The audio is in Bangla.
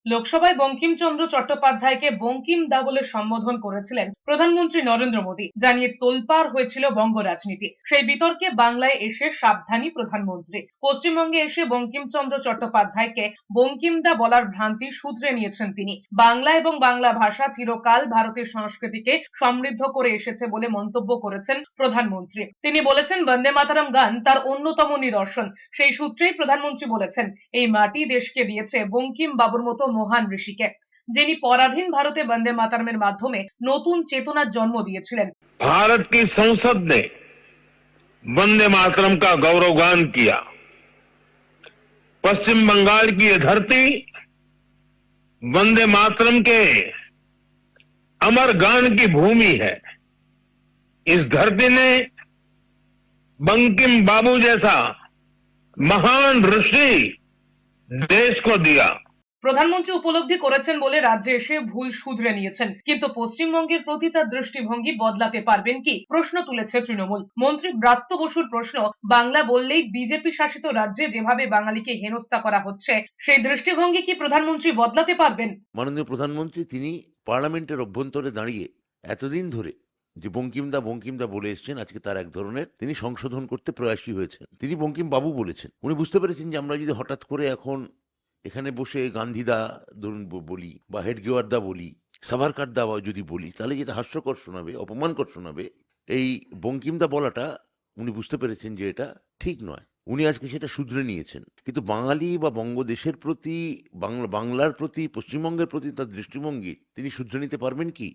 লোকসভায় বঙ্কিমচন্দ্র চট্টোপাধ্যায়কে বঙ্কিম দা বলে সম্বোধন করেছিলেন প্রধানমন্ত্রী নরেন্দ্র মোদী, জানিয়ে তোলপাড় হয়েছিল বঙ্গ রাজনীতি। সেই বিতর্কে বাংলায় এসে সাবধানী প্রধানমন্ত্রী। পশ্চিমবঙ্গে এসে বঙ্কিমচন্দ্র চট্টোপাধ্যায়কে বঙ্কিম দা বলার ভ্রান্তি শুধরে নিয়েছেন তিনি। বাংলা এবং বাংলা ভাষা চিরকাল ভারতের সংস্কৃতিকে সমৃদ্ধ করে এসেছে বলে মন্তব্য করেছেন প্রধানমন্ত্রী। তিনি বলেছেন, বন্দে মাতরম গান তার অন্যতম নিদর্শন। সেই সূত্রেই প্রধানমন্ত্রী বলেছেন, এই মাটি দেশকে দিয়েছে বঙ্কিম বাবুর মতো মহান ঋষিকে, যিনি পরাধীন ভারতে বন্দে মাতরমের মাধ্যমে নতুন চেতনার জন্ম দিয়েছিলেন। भारत की संसद ने वंदे मातरम का गौरवगान किया। पश्चिम बंगाल की यह धरती वंदे मातरम के अमर गान की भूमि है। इस धरती ने बंकिम बाबू जैसा महान ऋषि देश को दिया। প্রধানমন্ত্রী উপলব্ধি করেছেন বলে রাজ্যে এসে ভুল শুধরে নিয়েছেন, কিন্তু পশ্চিমবঙ্গের প্রতি তার দৃষ্টিভঙ্গি বদলাতে পারবেন কি, প্রশ্ন তুলেছে তৃণমূল। মন্ত্রী ব্রাত্য বসুর প্রশ্ন, বাংলা বললেই বিজেপি শাসিত রাজ্যে যেভাবে বাঙালিকে হেনস্থা করা হচ্ছে, সেই দৃষ্টিভঙ্গি কি প্রধানমন্ত্রী বদলাতে পারবেন? মাননীয় প্রধানমন্ত্রী তিনি পার্লামেন্টের অভ্যন্তরে দাঁড়িয়ে এতদিন ধরে যে বঙ্কিমদা বলে এসছেন, আজকে তার এক ধরনের তিনি সংশোধন করতে প্রয়াসী হয়েছেন। তিনি বঙ্কিম বাবু বলেছেন। উনি বুঝতে পেরেছেন যে আমরা যদি হঠাৎ করে এখন এখানে বসে গান্ধীদা ধরুন বলি বা হেডগেওয়ার দা বলি, সাভারকার দা যদি বলি, তাহলে যেটা হাস্যকর শোনাবে, অপমানকর শোনাবে। এই বঙ্কিমদা বলাটা উনি বুঝতে পেরেছেন যে এটা ঠিক নয়। উনি আজকে সেটা শুধরে নিয়েছেন। কিন্তু বাঙালি বা বঙ্গদেশের প্রতি, বাংলার প্রতি, পশ্চিমবঙ্গের প্রতি তার দৃষ্টিভঙ্গি তিনি শুধরে নিতে পারবেন কি?